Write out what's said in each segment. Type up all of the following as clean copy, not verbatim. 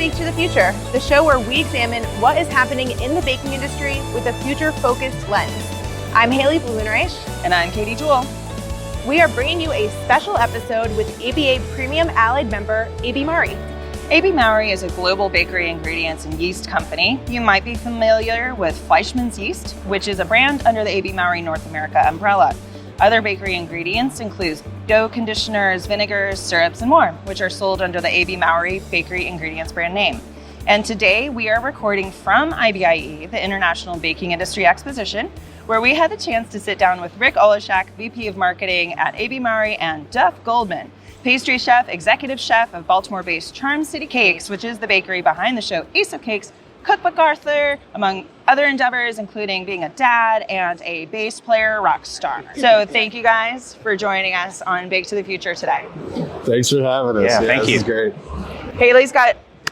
Bake to the Future, the show where we examine what is happening in the baking industry with a future-focused lens. I'm Haley Blumenreich. And I'm Katie Jewell. We are bringing you a special episode with ABA Premium Allied member, AB Mauri. AB Mauri is a global bakery ingredients and yeast company. You might be familiar with Fleischmann's Yeast, which is a brand under the AB Mauri North America umbrella. Other bakery ingredients include dough conditioners, vinegars, syrups, and more, which are sold under the AB Mauri Bakery Ingredients brand name. And today we are recording from IBIE, the International Baking Industry Exposition, where we had the chance to sit down with Rick Oleshak, VP of Marketing at AB Mauri, and Duff Goldman, pastry chef, executive chef of Baltimore-based Charm City Cakes, which is the bakery behind the show Ace of Cakes, Cookbook author, among other endeavors, including being a dad and a bass player rock star. So thank you guys for joining us on Bake to the Future today. Thanks for having us. Yeah, thank you. This is great.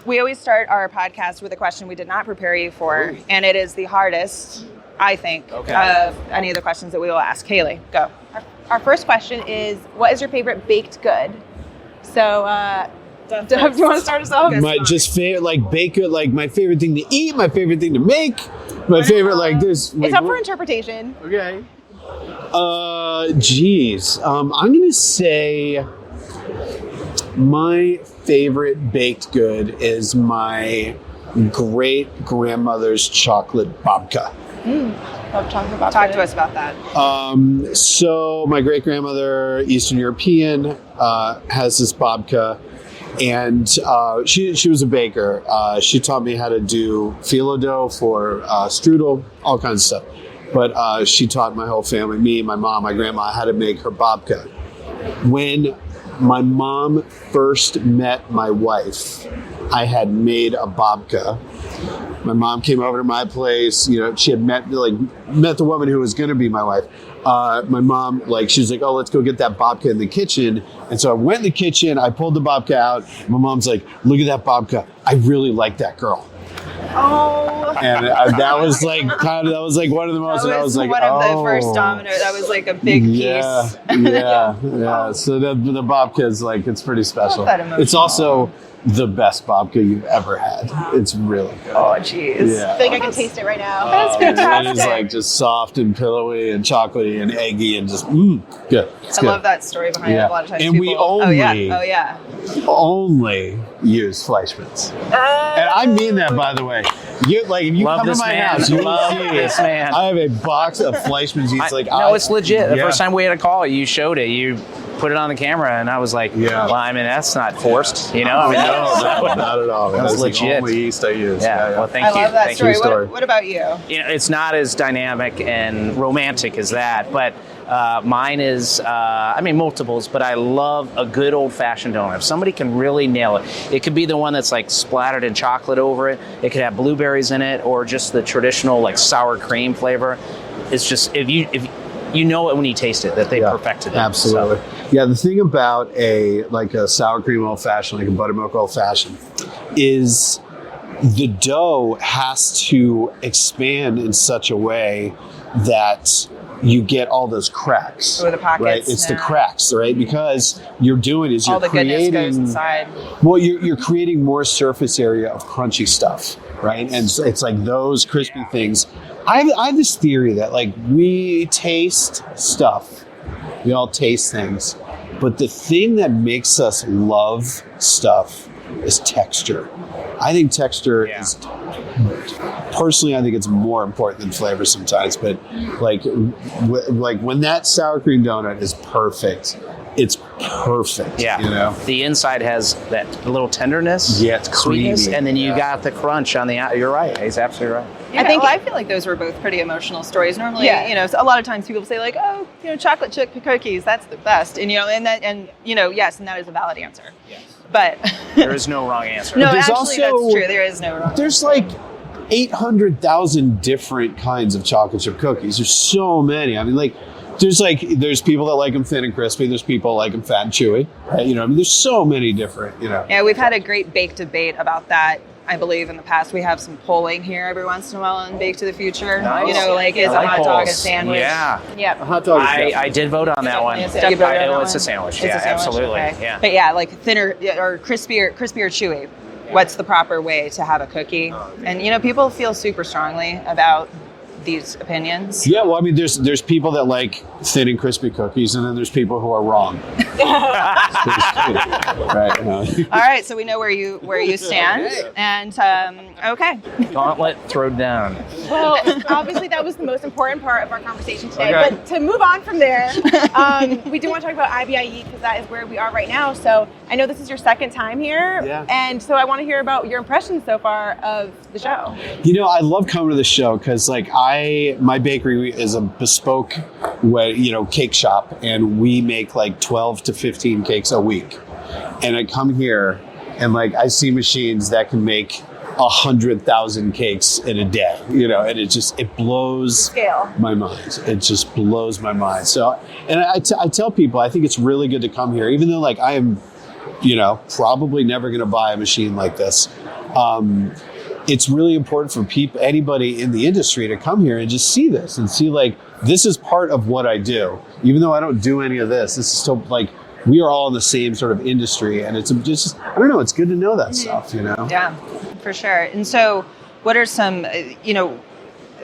We always start our podcast with a question we did not prepare you for, and it is the hardest, I think, of any of the questions that we will ask. Haley, go. Our first question is, what is your favorite baked good? So, Duff, do you want to start us off? My baked good, like my favorite thing to eat, my favorite thing to make, my favorite like this. It's up for interpretation. Okay. I'm gonna say my favorite baked good is my great grandmother's chocolate babka. Love talking about Talk to us about that. So my great grandmother, Eastern European, has this babka. And she was a baker. She taught me how to do phyllo dough for strudel, all kinds of stuff. But she taught my whole family, me, my mom, my grandma, how to make her babka. When my mom first met my wife, I had made a babka. My mom came over to my place. You know, she had met the woman who was going to be my wife. My mom, she was like, oh, let's go get that babka in the kitchen. And so I went in the kitchen, I pulled the babka out. My mom's like, look at that babka. I really like that girl. Oh. And that was one of the most, and I was like, one of the first domino. That was like a big piece. Yeah. So the babka is it's pretty special. That emotional. It's also the best babka you've ever had. It's really good. Oh, jeez. Yeah. I feel like I can taste it right now. That's fantastic. It is just soft and pillowy and chocolatey and eggy and just good. I love that story behind it. A lot of times and people, we only use Fleischmann's. And I mean that, by the way. If you love come to my house, you love see this man. I have a box of Fleischmann's. It's legit. The first time we had a call, you showed it. You put it on the camera, and I was like, well, I mean, that's not forced, you know? No, not at all. That's legit. The only yeast I use. Yeah. Well, thank you. I love that Thank story. you. What about you? You know, it's not as dynamic and romantic as that, but mine is, multiples, but I love a good old-fashioned donut. If somebody can really nail it, it could be the one that's splattered in chocolate over it. It could have blueberries in it, or just the traditional sour cream flavor. It's just, if you know it when you taste it, that they perfected it. Absolutely. So. Yeah, the thing about a sour cream old-fashioned, like a buttermilk old-fashioned, is the dough has to expand in such a way that you get all those cracks. Or the pockets. Right? It's the cracks, right? Because you're creating... All the goodness goes inside. Well, you're creating more surface area of crunchy stuff, right? And it's like those crispy things. I have this theory that we taste stuff. We all taste things. But the thing that makes us love stuff is texture. I think texture is... Personally, I think it's more important than flavor sometimes. But when that sour cream donut is perfect, it's perfect. Yeah. You know? The inside has that little tenderness. Yeah, it's sweetness, creamy. and then you got the crunch on the out. You're right. He's absolutely right. I feel like those were both pretty emotional stories. Normally, a lot of times people say chocolate chip cookies, that's the best. And yes, and that is a valid answer. Yes. But there is no wrong answer. No, actually, that's true. There is no wrong. There's 800,000 different kinds of chocolate chip cookies. There's so many. I mean, there's people that like them thin and crispy. There's people that like them fat and chewy. Right? There's so many different. Yeah, we've had a great bake debate about that. I believe in the past we have some polling here every once in a while on Bake to the Future. Nice. Is a hot dog a sandwich? Yeah. Yep. A hot dog. I did vote on that one. It's a sandwich. It's a sandwich. It's a sandwich, absolutely. okay. Yeah. But thinner or crispy or chewy. what's the proper way to have a cookie. And, people feel super strongly about these opinions. Yeah, well, I mean, there's people that like thin and crispy cookies, and then there's people who are wrong. Right. All right, so we know where you stand, and okay. Gauntlet thrown down. Well, obviously that was the most important part of our conversation today. Okay. But to move on from there, we do want to talk about IBIE because that is where we are right now. So I know this is your second time here, and so I want to hear about your impressions so far of the show. I love coming to the show because, my bakery is a bespoke cake shop, and we make 12 to 15 cakes a week. And I come here and I see machines that can make 100,000 cakes in a day, and it blows my mind. It just blows my mind. So, and I tell people, I think it's really good to come here, even though I am, probably never going to buy a machine like this. It's really important for anybody in the industry to come here and just see this and see this is part of what I do. Even though I don't do any of this, this is still we are all in the same sort of industry, and it's just, I don't know, it's good to know that stuff, Yeah, for sure. And so what are some,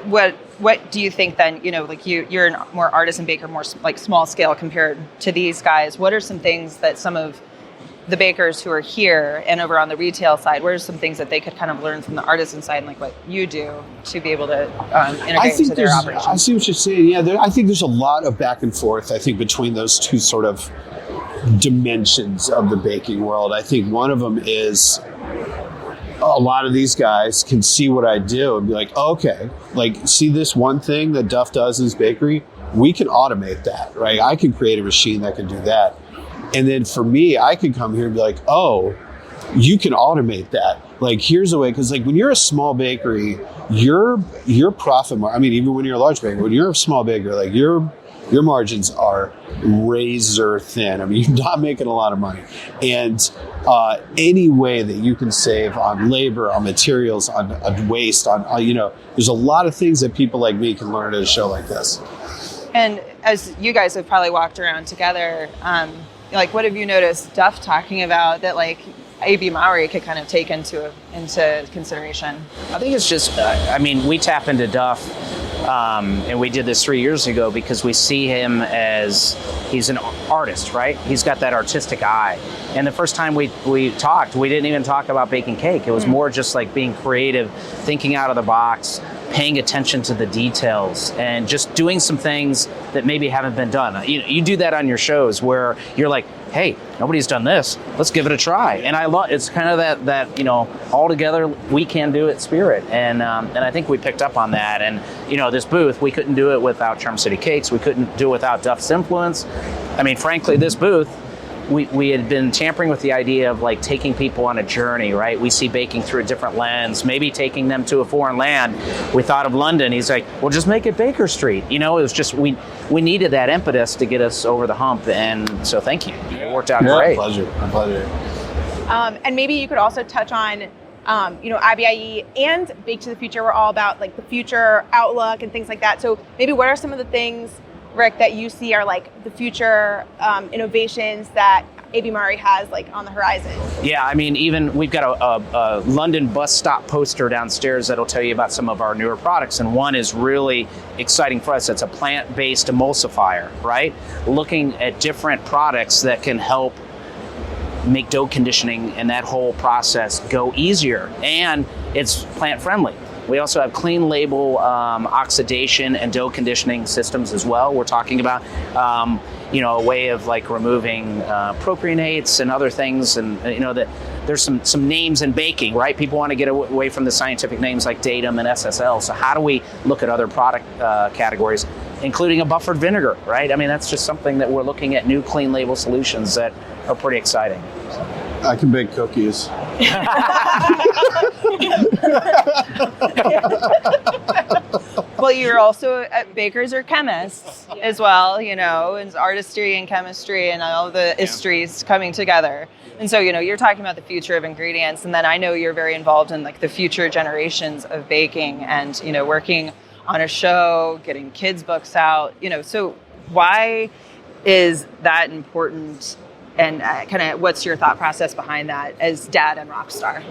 what do you think then, you're a more artisan baker, more small scale compared to these guys. What are some things that some of the bakers who are here and over on the retail side, what are some things that they could kind of learn from the artisan side, and what you do to be able to integrate into their operations? I see what you're saying. Yeah, I think there's a lot of back and forth, I think, between those two sort of dimensions of the baking world. I think one of them is a lot of these guys can see what I do and be okay, see this one thing that Duff does in his bakery? We can automate that, right? I can create a machine that can do that. And then for me, I could come here and be oh, you can automate that. Here's a way, because when you're a small bakery, your profit margin, even when you're a large bakery, when you're a small bakery, your margins are razor thin. You're not making a lot of money. And any way that you can save on labor, on materials, on waste, on, there's a lot of things that people like me can learn at a show like this. And as you guys have probably walked around together, what have you noticed Duff talking about that AB Mauri could kind of take into consideration? I think it's just, we tap into Duff, and we did this 3 years ago because we see him as, he's an artist, right? He's got that artistic eye. And the first time we talked, we didn't even talk about baking cake. It was more just being creative, thinking out of the box, paying attention to the details, and just doing some things that maybe haven't been done. You do that on your shows where you're hey, nobody's done this. Let's give it a try. And I love, it's kind of that all together we can do it spirit. And I think we picked up on that. And this booth, we couldn't do it without Charm City Cakes. We couldn't do it without Duff's influence. Frankly, this booth, we had been tampering with the idea of taking people on a journey, right? We see baking through a different lens, maybe taking them to a foreign land. We thought of London. He's well, just make it Baker Street. It was just, we needed that impetus to get us over the hump. And so thank you. It worked out great. My pleasure. And maybe you could also touch on, IBIE and Bake to the Future were all about the future outlook and things like that. So maybe what are some of the things, Rick, that you see are the future innovations that AB Mauri has on the horizon? Yeah, even we've got a London bus stop poster downstairs that'll tell you about some of our newer products, and one is really exciting for us. It's a plant-based emulsifier, right? Looking at different products that can help make dough conditioning and that whole process go easier, and it's plant-friendly. We also have clean label oxidation and dough conditioning systems as well. We're talking about a way of removing propionates and other things, and that there's some names in baking, right? People want to get away from the scientific names like datum and SSL. So how do we look at other product categories, including a buffered vinegar, right? That's just something that we're looking at, new clean label solutions that are pretty exciting. I can bake cookies. Well, you're also bakers or chemists as well, and artistry and chemistry and all the histories coming together. And so, you're talking about the future of ingredients, and then I know you're very involved in the future generations of baking and, working on a show, getting kids' books out, so why is that important And kind of what's your thought process behind that as dad and rock star?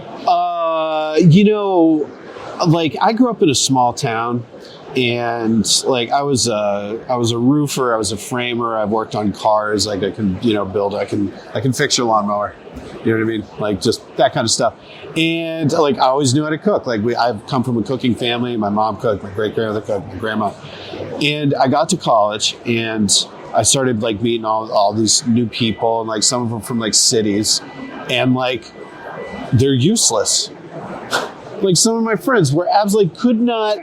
Like I grew up in a small town, and like I was a roofer, I was a framer, I've worked on cars, like I can build, I can fix your lawnmower, you know what I mean, like just that kind of stuff. And like I always knew how to cook. Like I've come from a cooking family. My mom cooked, my great grandmother cooked, my grandma. And I got to college and I started like meeting all these new people, and like some of them from like cities, and like they're useless. Like some of my friends were absolutely could not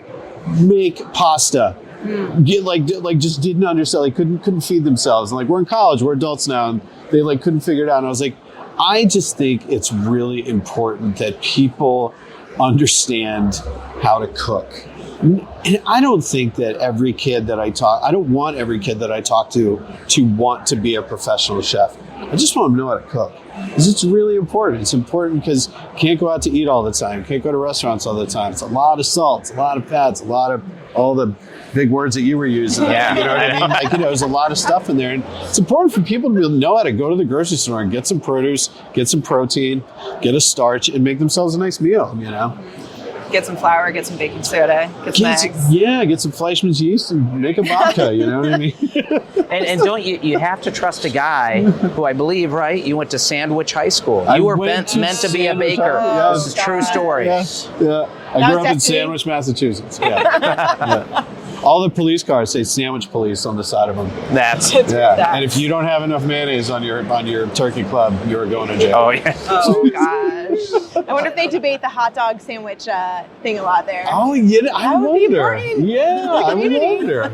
make pasta. Like just didn't understand. Like couldn't feed themselves. And like we're in college, we're adults now, and they like couldn't figure it out. And I was like, I just think it's really important that people understand how to cook. And I don't think that every kid that I don't want every kid that I talk to want to be a professional chef. I just want them to know how to cook. Because it's really important. It's important because you can't go out to eat all the time. You can't go to restaurants all the time. It's a lot of salt, it's a lot of fats, a lot of all the big words that you were using. Yeah. You know what I mean? Like, there's a lot of stuff in there. And it's important for people to know how to go to the grocery store and get some produce, get some protein, get a starch, and make themselves a nice meal, Get some flour, get some baking soda, get some eggs. Yeah, get some Fleischmann's yeast and make a vodka, you know what I mean? And don't you have to trust a guy who I believe, right? You went to Sandwich High School. You were meant to be a baker. Yes. This is a true story. Yes. Yeah. I grew up in Sandwich, Massachusetts. Yeah. All the police cars say Sandwich Police on the side of them. And if you don't have enough mayonnaise on your turkey club, you're going to jail. Oh yeah. Oh gosh. I wonder if they debate the hot dog sandwich thing a lot there. Oh yeah, I That would be wonder. important Yeah, for the I community. wonder.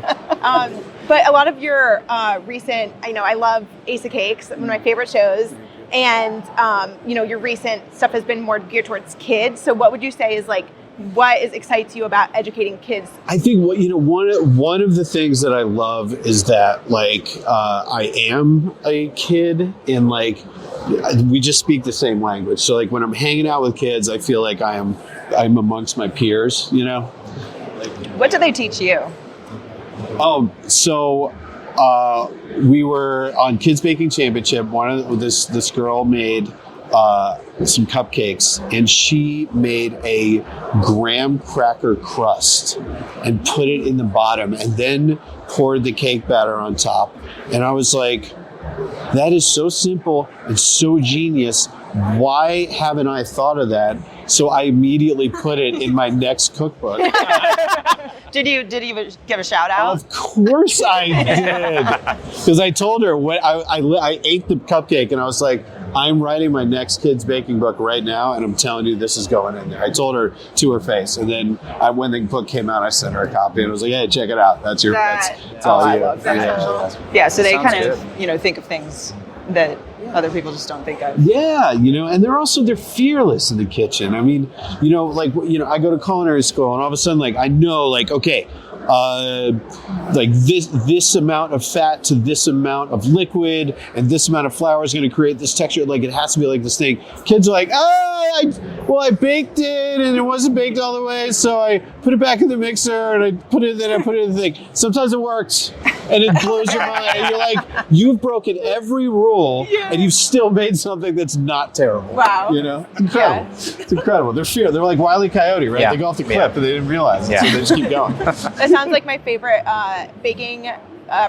But a lot of your recent, I love Ace of Cakes, one of my favorite shows, and your recent stuff has been more geared towards kids. So what would you say is like, what excites you about educating kids? I think one of the things that I love is that like I am a kid, and like we just speak the same language. So like when I'm hanging out with kids, I feel like I'm amongst my peers. What do they teach you? Oh, so we were on Kids Baking Championship. This girl made some cupcakes, and she made a graham cracker crust and put it in the bottom, and then poured the cake batter on top. And I was like, that is so simple and so genius. Why haven't I thought of that? So I immediately put it in my next cookbook. Did you give a shout out? Of course I did. Because I told her when I ate the cupcake, and I was like, I'm writing my next kid's baking book right now, and I'm telling you this is going in there. I told her to her face, and then when the book came out, I sent her a copy, and I was like, hey, check it out. That's all you. I love that. Yeah, so they kind of think of things that other people just don't think of. Yeah, and they're fearless in the kitchen. I mean, I go to culinary school, and all of a sudden, like, I know, like, okay, like this amount of fat to this amount of liquid, and this amount of flour is going to create this texture. Like, it has to be like this thing. Kids are like, I baked it, and it wasn't baked all the way, so I put it back in the mixer, and I put it in the thing. Sometimes it works, and it blows your mind, and you're like, you've broken every rule, and you've still made something that's not terrible. Wow. It's incredible. Yeah. It's incredible. They're like Wile E. Coyote, right? Yeah. They go off the cliff, and they didn't realize it, so they just keep going. That sounds like my favorite baking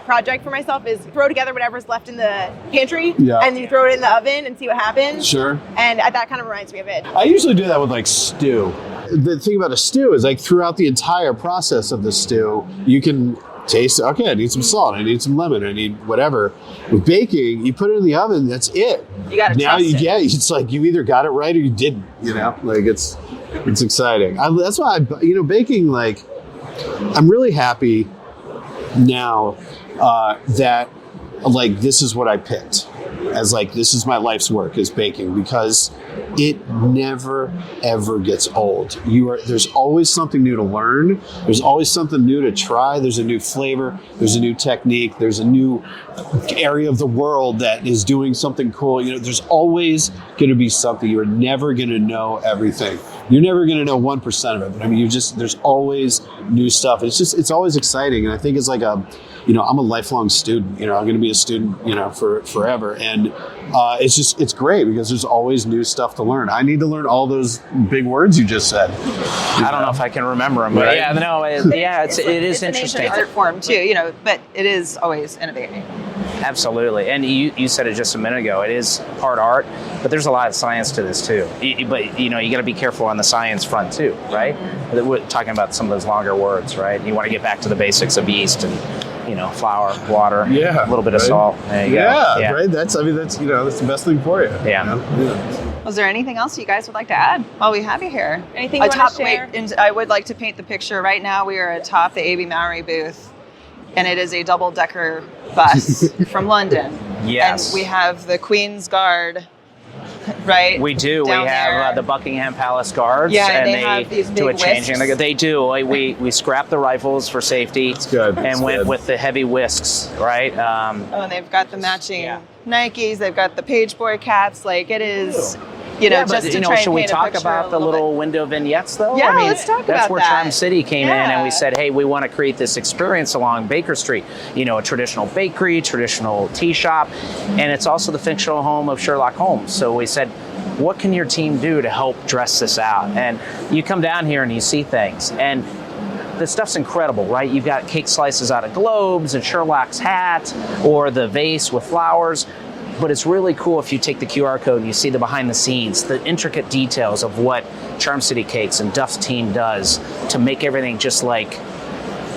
project for myself is throw together whatever's left in the pantry, and you throw it in the oven and see what happens. Sure. And that kind of reminds me of it. I usually do that with like stew. The thing about a stew is like throughout the entire process of the stew, you can taste, okay, I need some salt, I need some lemon, I need whatever. With baking, you put it in the oven, that's it. You got to trust it. Yeah, it's like you either got it right or you didn't, like it's exciting. That's why, baking, like, I'm really happy now that like this is what I picked as like this is my life's work is baking, because it never ever gets old. There's always something new to learn. There's always something new to try. There's a new flavor. There's a new technique. There's a new area of the world that is doing something cool. There's always going to be something. You're never going to know everything. you're never going to know 1% of it. But I mean, there's always new stuff. It's always exciting. And I think it's like I'm a lifelong student. I'm going to be a student, for forever. And it's great because there's always new stuff to learn. I need to learn all those big words you just said. I don't know if I can remember them, but Right? it is It's an interesting. ancient art form too, but it is always innovating. Absolutely. And you said it just a minute ago. It is hard art, but there's a lot of science to this too. But you got to be careful on the science front too, right? We're talking about some of those longer words, right? You want to get back to the basics of yeast and flour, water, a little bit of salt. There you go. Yeah, right. That's the best thing for you. Yeah. Was there anything else you guys would like to add while we have you here? Anything you want to share? And I would like to paint the picture. Right now we are atop the AB Mauri booth, and it is a double-decker bus from London. Yes. And we have the Queen's Guard, right? We do. down We have there. the Buckingham Palace Guards. Yeah, and they they have these do a big changing. whisks. They do. We scrapped the rifles for safety. That's good. And That's went good. with the heavy whisks, right? Oh, and they've got the matching Yeah. Nikes. They've got the pageboy caps. Like it is, But, just to try and should we paint a talk picture about a the little little window vignettes, though? Yeah, let's talk that's about where that. Charm City came in, and Yeah. we said, hey, we want to create this experience along Baker Street. A traditional bakery, traditional tea shop, and it's also the fictional home of Sherlock Holmes. So we said, what can your team do to help dress this out? And you come down here and you see things, and the stuff's incredible, right? You've got cake slices out of globes and Sherlock's hat, or the vase with flowers. But it's really cool if you take the QR code and you see the behind the scenes, the intricate details of what Charm City Cakes and Duff's team does to make everything just like,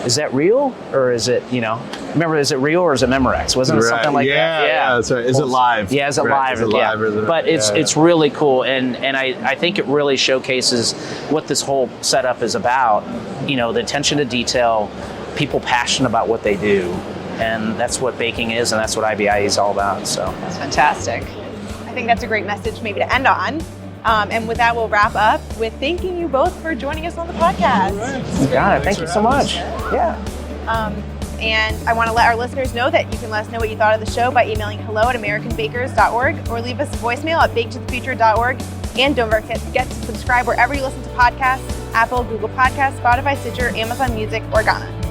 is that real? Or is it, remember, is it real or is it Memorex? Wasn't it something like that? Yeah, that's right. Is it live? Yeah, is it Right. live? Is it live or is it, But it's really cool, and I think it really showcases what this whole setup is about. The attention to detail, people passionate about what they do, and that's what baking is, and that's what IBIE is all about. So That's fantastic. I think that's a great message maybe to end on. And with that, we'll wrap up with thanking you both for joining us on the podcast. got it. Thank you so much. Yeah. And I want to let our listeners know that you can let us know what you thought of the show by emailing hello@americanbakers.org or leave us a voicemail at baketothefuture.org. And don't forget to subscribe wherever you listen to podcasts, Apple, Google Podcasts, Spotify, Stitcher, Amazon Music, or Ghana.